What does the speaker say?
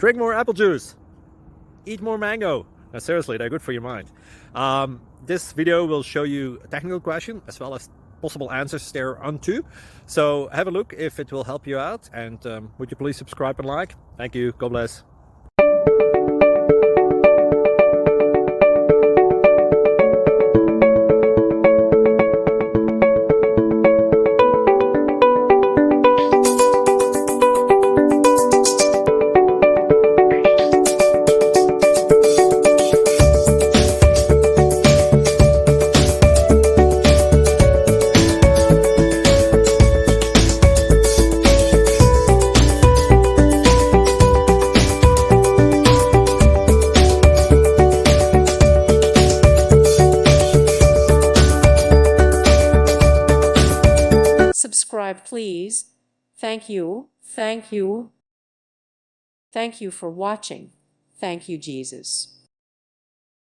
drink more apple juice, eat more mango. No, seriously, they're good for your mind. This video will show you a technical question as well as possible answers thereunto. So have a look if it will help you out, and would you please subscribe and like? Thank you. God bless. Subscribe, please. Thank you. Thank you. Thank you for watching. Thank you, Jesus.